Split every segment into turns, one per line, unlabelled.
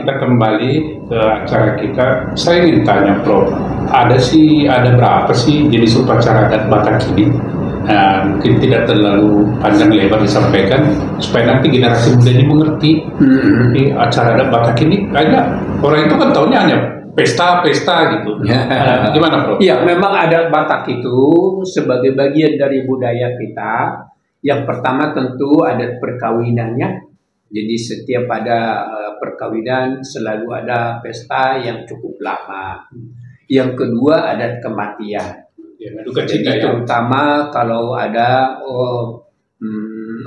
kita kembali ke acara kita. Saya ingin tanya, Prof, ada berapa sih jenis upacara adat Batak ini? Nah, mungkin tidak terlalu panjang lebar disampaikan supaya nanti generasi muda ini mengerti acara adat Batak ini. Kayaknya orang itu kan tahunya hanya pesta-pesta gitu. Gimana, Prof?
Iya, memang adat Batak itu sebagai bagian dari budaya kita. Yang pertama tentu adat perkawinannya. Jadi setiap ada perkawinan selalu ada pesta yang cukup lama. Yang kedua adat kematian. Jadi terutama kalau ada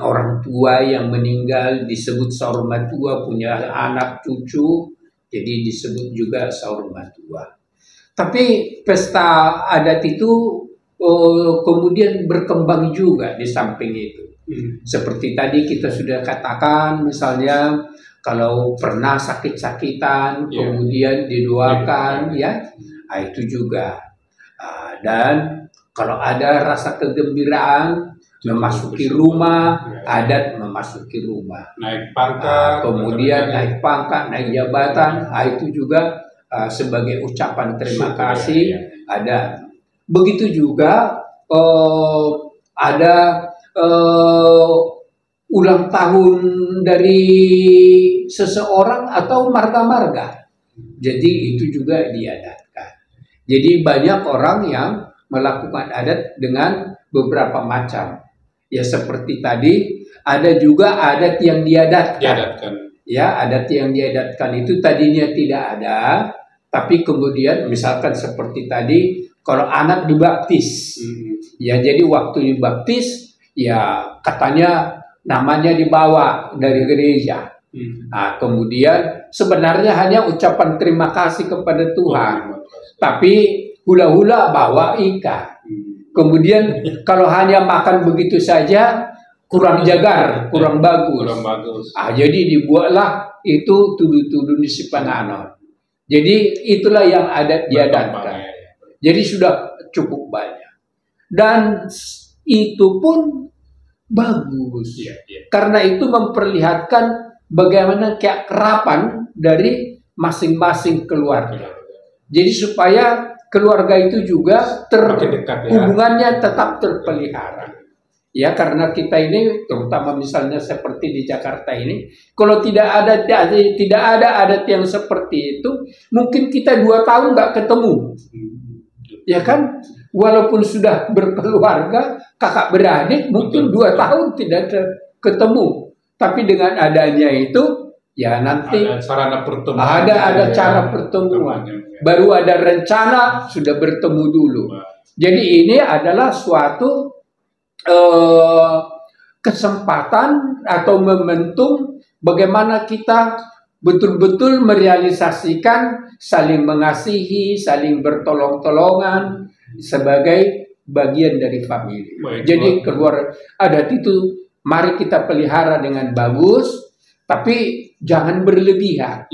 orang tua yang meninggal disebut saur matua, punya anak cucu, jadi disebut juga saur matua. Tapi pesta adat itu kemudian berkembang juga di samping itu. Seperti tadi kita sudah katakan, misalnya kalau pernah sakit-sakitan, kemudian didoakan, nah, itu juga. Dan kalau ada rasa kegembiraan, memasuki rumah, adat memasuki rumah.
Naik pangkat,
kemudian naik pangkat, naik jabatan, itu juga sebagai ucapan terima kasih. Ada. Begitu juga ada ulang tahun dari seseorang atau marga-marga. Jadi itu juga diadatkan. Jadi banyak orang yang melakukan adat dengan beberapa macam. Ya seperti tadi, ada juga adat yang diadatkan. Ya, adat yang diadatkan itu tadinya tidak ada, tapi kemudian misalkan seperti tadi, kalau anak dibaptis, ya jadi waktu dibaptis, ya katanya namanya dibawa dari gereja. Nah, kemudian sebenarnya hanya ucapan terima kasih kepada Tuhan, tapi hula-hula bawa ikan. Kemudian kalau hanya makan begitu saja kurang jagar, kurang bagus. Jadi dibuatlah itu tudu-tudu di Sipananon. Jadi itulah yang diadatkan. Jadi sudah cukup banyak. Dan itu pun bagus. Karena itu memperlihatkan bagaimana keakraban dari masing-masing keluarga. Jadi supaya keluarga itu juga hubungannya tetap terpelihara. Ya, karena kita ini terutama misalnya seperti di Jakarta ini, kalau tidak ada adat yang seperti itu, mungkin kita 2 tahun nggak ketemu. Ya kan? Walaupun sudah berkeluarga, kakak beradik, mungkin 2 tahun tidak ketemu. Tapi dengan adanya itu, ya nanti
ada sarana pertemuan.
Ada cara pertemuan. Baru ada rencana, sudah bertemu dulu. Jadi ini adalah suatu kesempatan atau momentum bagaimana kita betul-betul merealisasikan saling mengasihi, saling bertolong-tolongan sebagai bagian dari famili. Jadi keluar adat itu mari kita pelihara dengan bagus, tapi jangan berlebihan.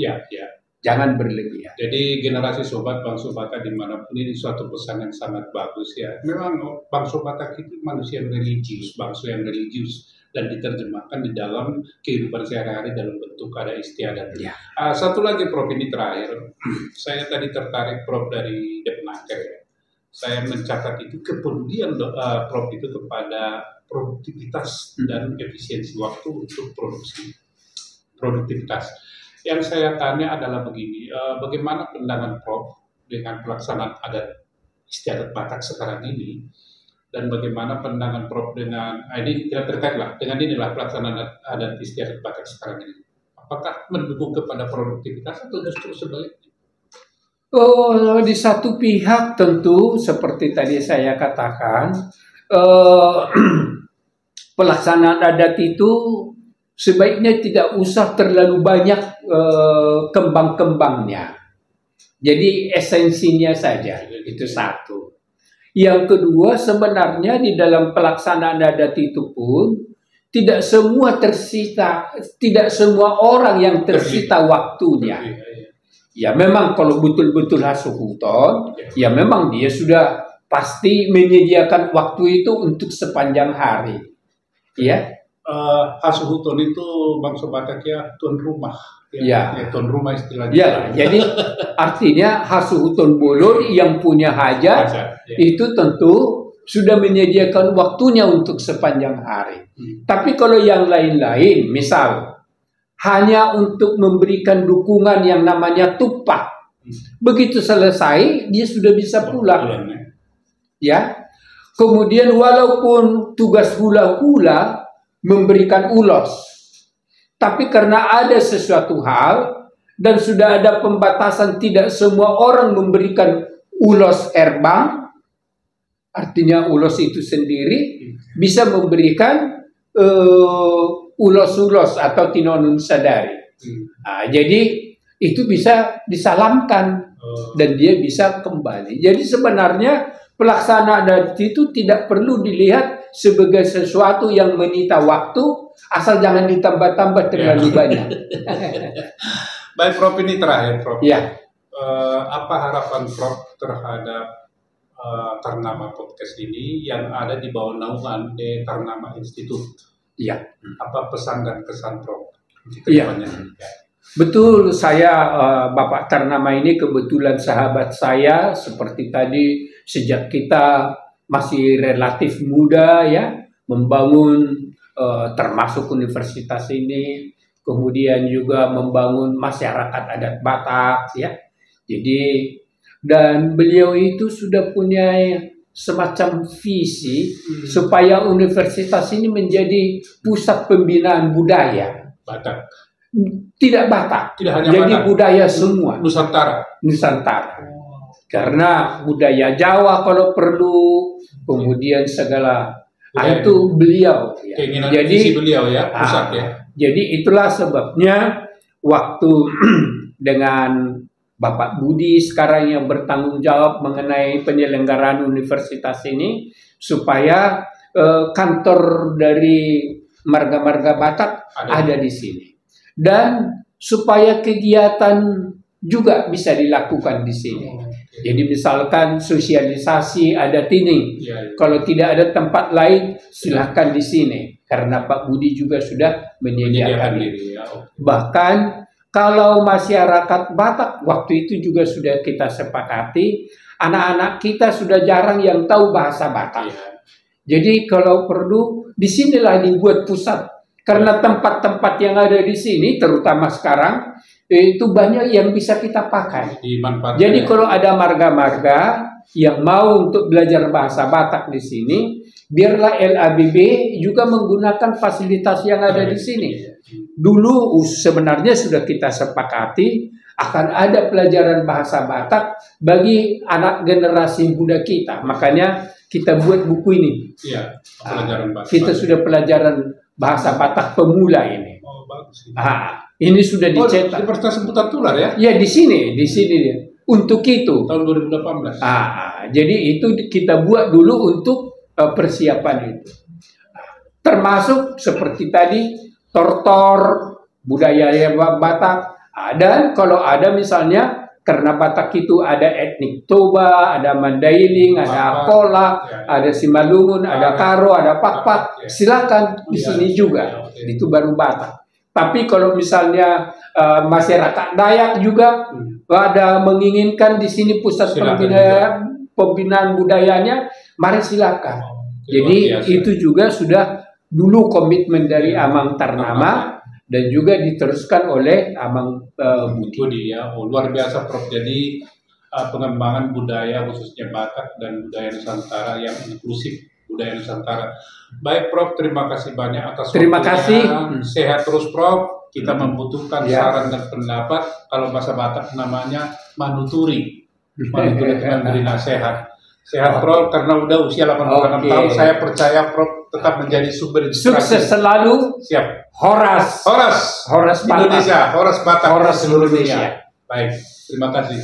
Jangan berlebihan.
Jadi generasi sobat Bangsa Batak dimanapun ini suatu pesan yang sangat bagus ya. Memang Bangsa Batak itu manusia yang religius, bangsa yang religius, dan diterjemahkan di dalam kehidupan sehari-hari dalam bentuk ada istiadat. Satu lagi, Prof, ini terakhir. Saya tadi tertarik, Prof, dari Depnaker ya. Saya mencatat itu kepedulian Prof itu kepada produktivitas dan efisiensi waktu untuk produktivitas. Yang saya tanya adalah begini, bagaimana pandangan Prof dengan pelaksanaan adat istiadat Batak sekarang ini, dan bagaimana pandangan Prof dengan ini tidak terkait lah dengan inilah pelaksanaan adat istiadat Batak sekarang ini? Apakah mendukung kepada produktivitas atau justru sebaliknya?
Di satu pihak tentu seperti tadi saya katakan, pelaksanaan adat itu sebaiknya tidak usah terlalu banyak kembang-kembangnya. Jadi esensinya saja, itu satu. Yang kedua, sebenarnya di dalam pelaksanaan adat itu pun tidak semua orang yang tersita waktunya. Ya memang kalau betul-betul hasuhuton, ya memang dia sudah pasti menyediakan waktu itu untuk sepanjang hari. Ya.
Hasuhuton itu bangsa Batak ya tuan rumah.
Ya.
Tuan rumah istilahnya.
Ya, jadi artinya Hasuhuton Bolor yang punya hajat itu tentu sudah menyediakan waktunya untuk sepanjang hari. Tapi kalau yang lain-lain, misal hanya untuk memberikan dukungan yang namanya tupak, begitu selesai dia sudah bisa pulang. Ya. Kemudian walaupun tugas hula-hula memberikan ulos, tapi karena ada sesuatu hal dan sudah ada pembatasan tidak semua orang memberikan ulos erbang, artinya ulos itu sendiri bisa memberikan ulos-ulos atau tinonun sadari. Nah, jadi itu bisa disalamkan dan dia bisa kembali. Jadi sebenarnya pelaksanaan adat itu tidak perlu dilihat sebagai sesuatu yang menyita waktu, asal jangan ditambah-tambah terlalu banyak.
Baik Prof, ini terakhir Prof.
Ya.
Apa harapan Prof terhadap Ternama Podcast ini yang ada di bawah naungan Ternama Institute?
Ya.
Apa pesan dan kesan Prof?
Iya. Betul, saya Bapak Ternama ini kebetulan sahabat saya, seperti tadi sejak kita masih relatif muda ya membangun termasuk universitas ini, kemudian juga membangun masyarakat adat Batak ya. Jadi dan beliau itu sudah punya semacam visi supaya universitas ini menjadi pusat pembinaan budaya
Batak.
Tidak Batak,
tidak hanya
jadi
Batak,
budaya semua
Nusantara.
Karena budaya Jawa kalau perlu, kemudian segala itu beliau. Ya.
Jadi beliau ya, pusat ya.
Jadi itulah sebabnya waktu dengan Bapak Budi sekarang yang bertanggung jawab mengenai penyelenggaraan universitas ini, supaya kantor dari marga-marga Batak ada di sini. Dan supaya kegiatan juga bisa dilakukan di sini. Jadi misalkan sosialisasi adat ini, kalau tidak ada tempat lain silahkan di sini, karena Pak Budi juga sudah menyediakan diri. Bahkan kalau masyarakat Batak waktu itu juga sudah kita sepakati, anak-anak kita sudah jarang yang tahu bahasa Batak. Jadi kalau perlu disinilah dibuat pusat. Karena tempat-tempat yang ada di sini, terutama sekarang, itu banyak yang bisa kita pakai. Jadi kalau ada marga-marga yang mau untuk belajar bahasa Batak di sini, biarlah LABB juga menggunakan fasilitas yang ada di sini. Dulu sebenarnya sudah kita sepakati akan ada pelajaran bahasa Batak bagi anak generasi muda kita. Makanya kita buat buku ini. Pelajaran bahasa kita sudah pelajaran bahasa Batak pemula ini.
Bagus.
Ini sudah dicetak.
Universitas Putar Tular ya?
Ya di sini untuk itu.
Tahun 2018.
Jadi itu kita buat dulu untuk persiapan itu. Termasuk seperti tadi tortor budaya Batak. Dan kalau ada misalnya karena Batak itu ada etnik Toba, ada Mandailing, ada Kola, ada Simalungun, ada Karo, ada Pakpak. Silakan di sini juga. Itu baru Batak. Tapi kalau misalnya masyarakat Dayak juga ada menginginkan di sini pusat pembinaan budayanya, mari silakan. Jadi itu juga sudah dulu komitmen dari Amang Ternama. Dan juga diteruskan oleh Amang Budi.
Luar biasa Prof. Jadi pengembangan budaya khususnya Batak dan budaya Nusantara yang inklusif, budaya Nusantara. Baik Prof, terima kasih banyak atas
terima
waktunya.
Kasih.
Sehat terus Prof. Kita membutuhkan saran dan pendapat. Kalau bahasa Batak namanya manuturi. Manuturi itu memberi nasihat. Sehat Prof, karena udah usia 86 tahun, saya percaya Prof tetap menjadi sumber inspirasi.
Sukses selalu.
Siap.
Horas Batak.
Indonesia, Horas Batak.
Horas seluruh Indonesia.
Baik, terima kasih.